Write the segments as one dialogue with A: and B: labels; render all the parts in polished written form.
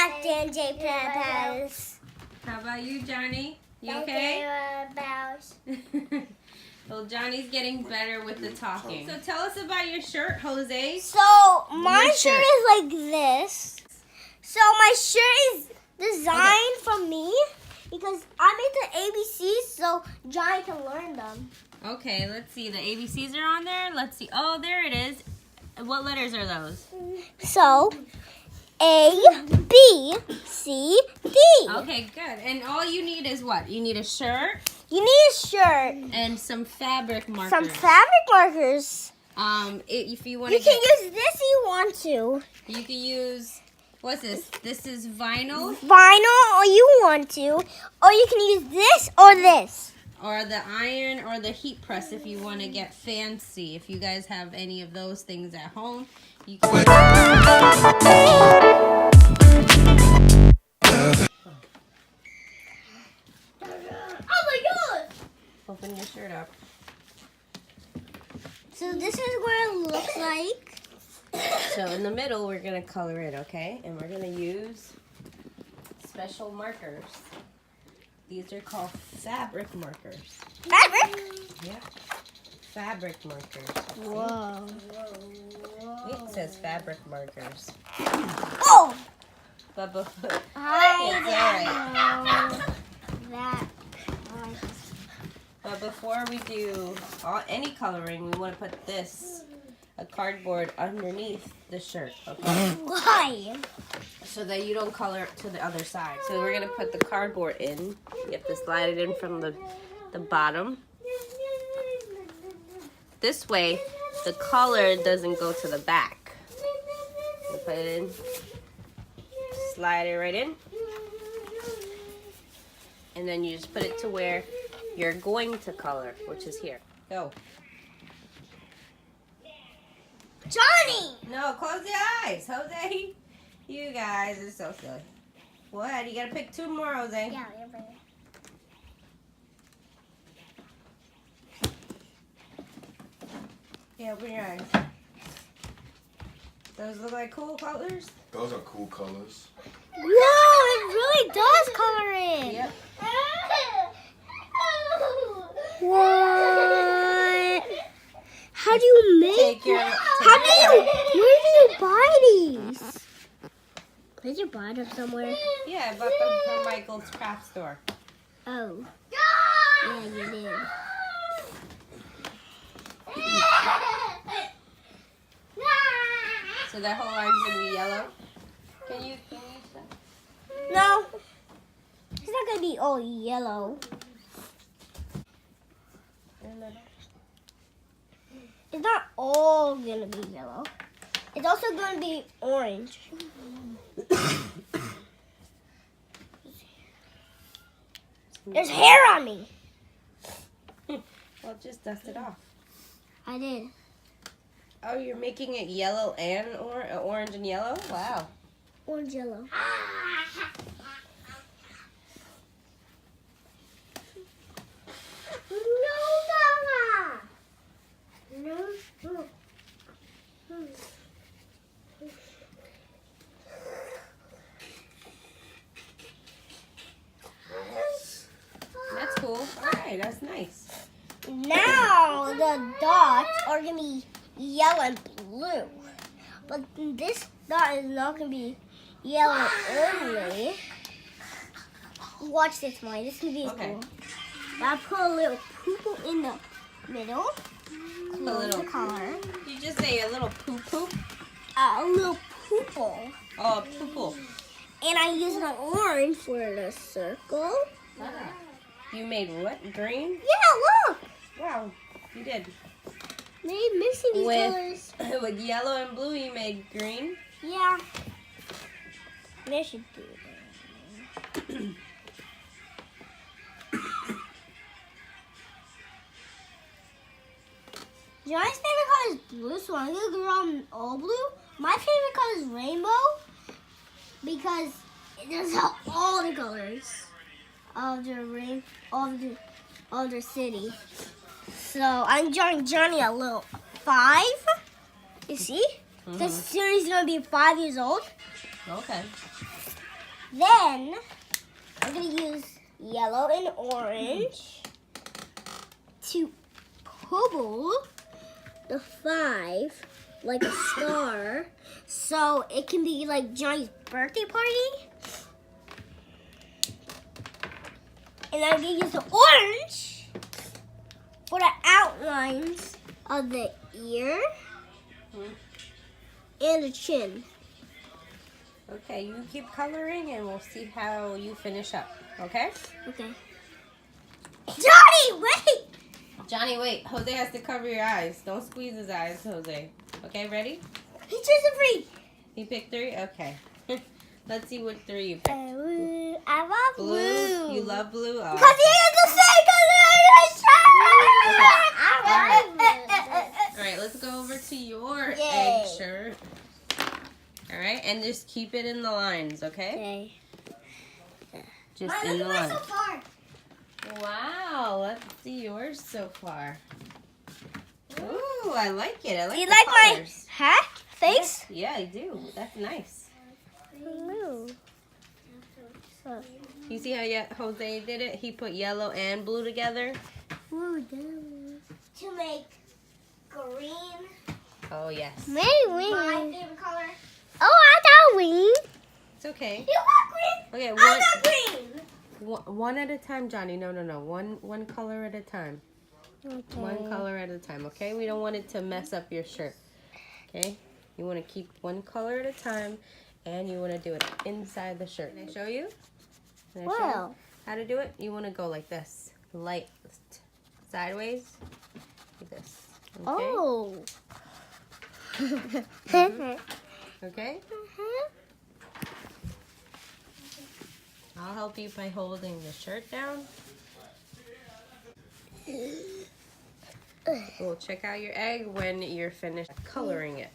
A: back, J&J PAD Pals.
B: How about you, Johnny? You okay? Well, Johnny's getting better with the talking. So tell us about your shirt, Jose.
A: So my shirt is like this. So my shirt is designed for me because I made the ABCs so Johnny can learn them.
B: Okay, let's see. The ABCs are on there. Let's see. Oh, there it is. What letters are those?
A: So A, B, C, D.
B: Okay, good. And all you need is what? You need a shirt.
A: You need a shirt.
B: And some fabric markers.
A: Some fabric markers.
B: If you want
A: You
B: to
A: can use this if you want to.
B: You can use, what's this? This is vinyl?
A: Vinyl, or you want to. Or you can use this or this.
B: Or the iron or the heat press if you want to get fancy. If you guys have any of those things at home, you can.
A: Oh my God!
B: Open your shirt up.
A: So this is what it looks like.
B: So in the middle, we're going to color it, okay? And we're going to use special markers. These are called fabric markers.
A: Fabric?
B: Yeah. Fabric markers.
A: Whoa.
B: It says fabric markers.
A: Oh!
B: But But before we do any coloring, we want to put a cardboard underneath the shirt, okay?
A: Why?
B: So that you don't color it to the other side. So we're going to put the cardboard in. You have to slide it in from the bottom. This way, the color doesn't go to the back. You put it in. Slide it right in. And then you just put it to where you're going to color, which is here. Go.
A: Johnny!
B: No, close your eyes, Jose. You guys are so silly. What? You gotta pick two more, Jose.
A: Yeah, you're right.
B: Yeah, open your eyes. Those look like cool colors?
C: Those are cool colors.
A: Whoa, it really does color in.
B: Yep.
A: What? How do you make
B: Where
A: do you buy these? Did you buy them somewhere?
B: Yeah, I bought them from Michael's craft store.
A: Oh. Yeah, you did.
B: So that whole line's gonna be yellow. Can you
A: No. It's not gonna be all yellow. It's not all gonna be yellow. It's also gonna be orange. There's hair on me.
B: Well, just dust it off.
A: I did.
B: Oh, you're making it yellow and orange and yellow? Wow.
A: Orange yellow. No, Mama. No.
B: That's cool. All right, that's nice.
A: Now the dots are gonna be yellow and blue, but this dot is not gonna be yellow only. Watch this, Molly. This is gonna be cool. I put a little poo in the middle.
B: A little
A: color.
B: You just say a little poo-poo?
A: A little poople.
B: Oh, poo-poo.
A: And I used an orange for the circle.
B: You made what? Green?
A: Yeah, look.
B: Wow, you did.
A: They're mixing these colors.
B: With yellow and blue, you made green?
A: Yeah. They should do that. Johnny's favorite color is blue, so I'm gonna go on all blue. My favorite color is rainbow because it does have all the colors of the of the city. So I'm drawing Johnny a little 5. You see? This series is gonna be 5 years old.
B: Okay.
A: Then I'm gonna use yellow and orange to pull the 5 like a star, so it can be like Johnny's birthday party. And I'm gonna use the orange for the outlines of the ear and the chin.
B: Okay, you keep coloring and we'll see how you finish up, okay?
A: Okay. Johnny, wait!
B: Johnny, wait. Jose has to cover your eyes. Don't squeeze his eyes, Jose. Okay, ready?
A: He chose a 3.
B: He picked 3? Okay. Let's see what 3 you picked.
A: I love blue.
B: You love blue? Oh.
A: Because he is the same color as
B: All right, let's go over to your
A: Yay.
B: egg shirt. All right, and just keep it in the lines, okay?
A: Okay.
B: Just in the lines.
A: So far.
B: Wow, let's see yours so far. Ooh, I like it. I like
A: You
B: the
A: like my
B: colors.
A: hat? Face?
B: Yeah, I do. That's nice.
A: Blue.
B: You see how Jose did it? He put yellow and blue together.
A: To make green.
B: Oh, yes.
A: My favorite color. Oh, I got green.
B: It's okay.
A: You got green?
B: Okay,
A: I got green.
B: one at a time, Johnny. No. One color at a time.
A: Okay.
B: One color at a time, okay? We don't want it to mess up your shirt, okay? You want to keep one color at a time, and you want to do it inside the shirt. Can I show you? Can I show you
A: Wow.
B: how to do it? You want to go like this, light sideways, like this, okay?
A: Oh.
B: Okay? I'll help you by holding the shirt down. We'll check out your egg when you're finished coloring it.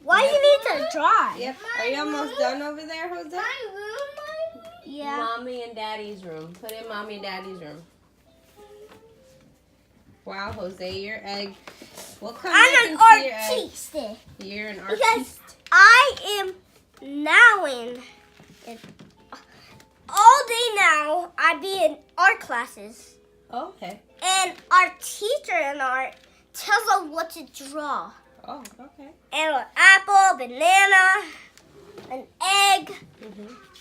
A: Why do you need to dry?
B: Yep. Are you almost done over there, Jose?
A: Yeah.
B: Mommy and Daddy's room. Put in Mommy and Daddy's room. Wow, Jose, your egg. We'll come back
A: I'm
B: and
A: an
B: see your egg.
A: artiste.
B: You're an
A: Because
B: artist.
A: I am now in all day now. I be in art classes,
B: Oh, okay.
A: and our teacher in art tells us what to draw.
B: Oh, okay.
A: And an apple, banana, an egg,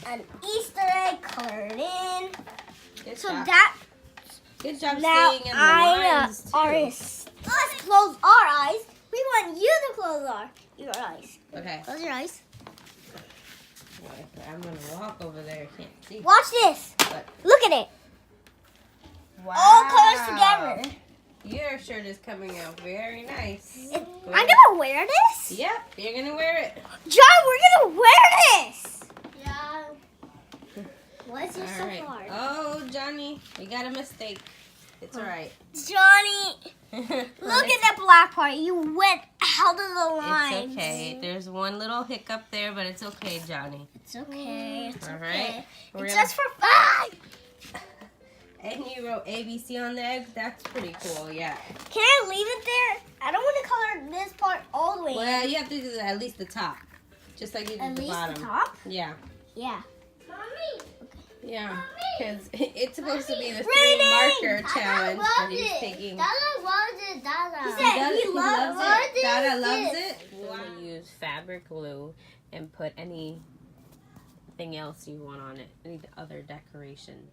A: an Easter egg colored in.
B: Good
A: So
B: job.
A: that
B: Good job
A: now
B: staying in the
A: I'm
B: lines,
A: an
B: too.
A: artist. Let's close our eyes. We want you to close your eyes.
B: Okay.
A: Close your eyes.
B: I'm going to walk over there. I can't see.
A: Watch this.
B: But,
A: Look at it.
B: wow.
A: All colors together.
B: Your shirt is coming out very nice.
A: I'm gonna wear this.
B: Yep, you're going to wear it.
A: John, we're gonna wear this. Yeah. What's your
B: All right.
A: hard?
B: Oh, Johnny, we got a mistake. It's all right.
A: Johnny, look at that black part. You went out of the line.
B: It's okay. There's one little hiccup there, but it's okay, Johnny.
A: It's okay. It's
B: All
A: okay.
B: right. We're
A: It's
B: gonna-
A: just for fun.
B: And you wrote ABC on the egg. That's pretty cool, yeah.
A: Can I leave it there? I don't want to color this part all the way.
B: Well, you have to do at least the top. Just like you did
A: At
B: the
A: least
B: bottom.
A: the top?
B: Yeah.
A: Yeah. Mommy.
B: Yeah. Because it's supposed to be the
A: Reading!
B: 3-marker challenge, but he's taking...
A: Dada loves it. Dada. He
B: He
A: said
B: does-
A: he loves
B: it.
A: it.
B: Dada loves
A: this.
B: it. You want to use fabric glue and put anything else you want on it, any other decoration.